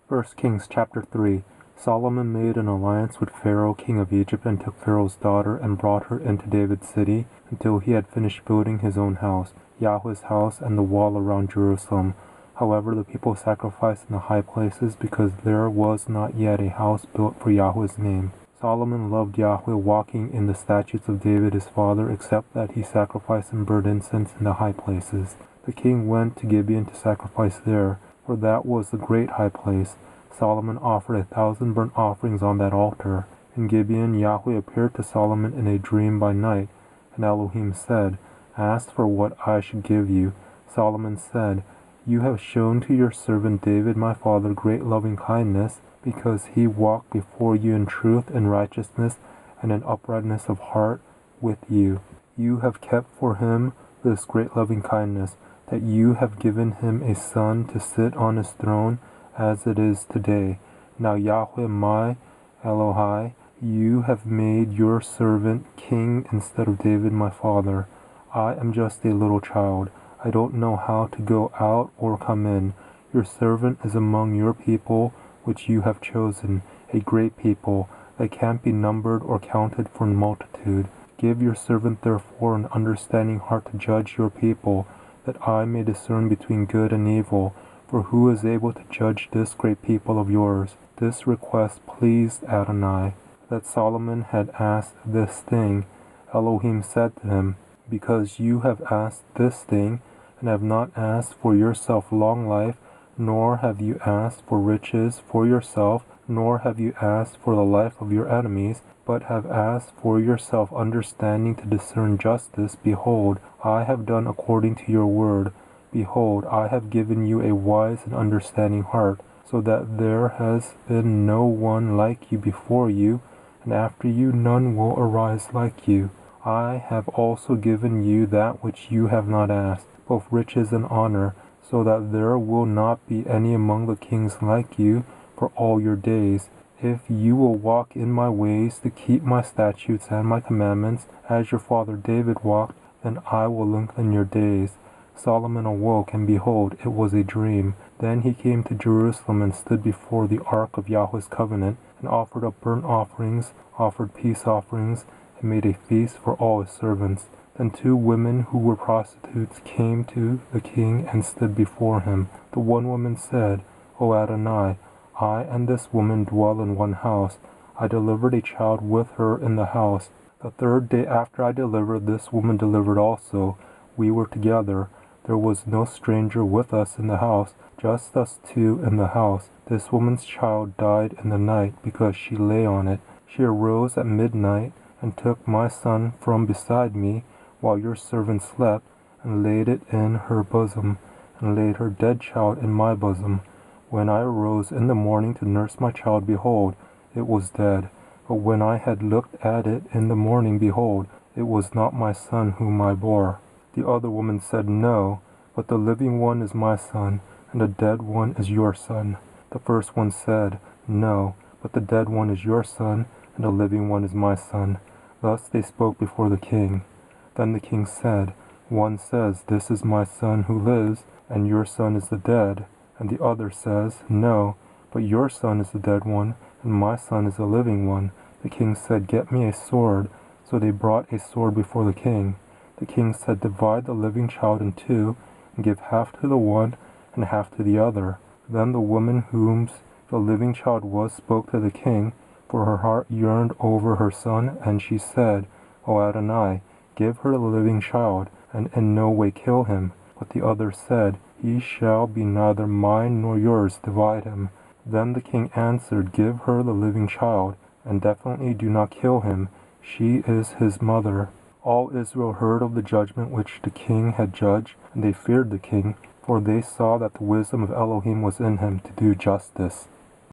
1 Kings chapter 3. Solomon made an alliance with Pharaoh king of Egypt and took Pharaoh's daughter and brought her into David's city until he had finished building his own house, Yahweh's house, and the wall around Jerusalem. However, the people sacrificed in the high places because there was not yet a house built for Yahweh's name. Solomon loved Yahweh, walking in the statutes of David his father, except that he sacrificed and burned incense in the high places. The king went to Gibeon to sacrifice there, for that was the great high place. Solomon offered 1,000 burnt offerings on that altar. In Gibeon, Yahweh appeared to Solomon in a dream by night, and Elohim said, "Ask for what I should give you." Solomon said, "You have shown to your servant David my father great loving kindness, because he walked before you in truth and righteousness and in uprightness of heart with you. You have kept for him this great loving kindness, that you have given him a son to sit on his throne as it is today. Now Yahweh my Elohai, you have made your servant king instead of David my father. I am just a little child. I don't know how to go out or come in. Your servant is among your people which you have chosen, a great people that can't be numbered or counted for multitude. Give your servant therefore an understanding heart to judge your people, that I may discern between good and evil. For who is able to judge this great people of yours?" This request pleased Adonai. That Solomon had asked this thing, Elohim said to him, "Because you have asked this thing, and have not asked for yourself long life, nor have you asked for riches for yourself, nor have you asked for the life of your enemies, but have asked for yourself understanding to discern justice, behold, I have done according to your word. Behold, I have given you a wise and understanding heart, so that there has been no one like you before you, and after you none will arise like you. I have also given you that which you have not asked, both riches and honor, so that there will not be any among the kings like you for all your days. If you will walk in my ways to keep my statutes and my commandments, as your father David walked, then I will lengthen your days." Solomon awoke, and behold, it was a dream. Then he came to Jerusalem and stood before the ark of Yahweh's covenant, and offered up burnt offerings, offered peace offerings, and made a feast for all his servants. Then 2 women who were prostitutes came to the king and stood before him. The one woman said, "O Adonai, I and this woman dwell in one house. I delivered a child with her in the house. The 3rd day after I delivered, this woman delivered also. We were together. There was no stranger with us in the house, just us 2 in the house. This woman's child died in the night because she lay on it. She arose at midnight and took my son from beside me while your servant slept, and laid it in her bosom, and laid her dead child in my bosom. When I arose in the morning to nurse my child, behold, it was dead. But when I had looked at it in the morning, behold, it was not my son whom I bore." The other woman said, "No, but the living one is my son, and the dead one is your son." The first one said, "No, but the dead one is your son, and the living one is my son." Thus they spoke before the king. Then the king said, "One says, 'This is my son who lives, and your son is the dead.' And the other says, 'No, but your son is the dead one, and my son is the living one.'" The king said, "Get me a sword." So they brought a sword before the king. The king said, "Divide the living child in 2, and give half to the one and half to the other." Then the woman whom the living child was spoke to the king, for her heart yearned over her son, and she said, "O Adonai, give her the living child, and in no way kill him." But the other said, "He shall be neither mine nor yours, divide him." Then the king answered, "Give her the living child, and definitely do not kill him. She is his mother." All Israel heard of the judgment which the king had judged, and they feared the king, for they saw that the wisdom of Elohim was in him to do justice.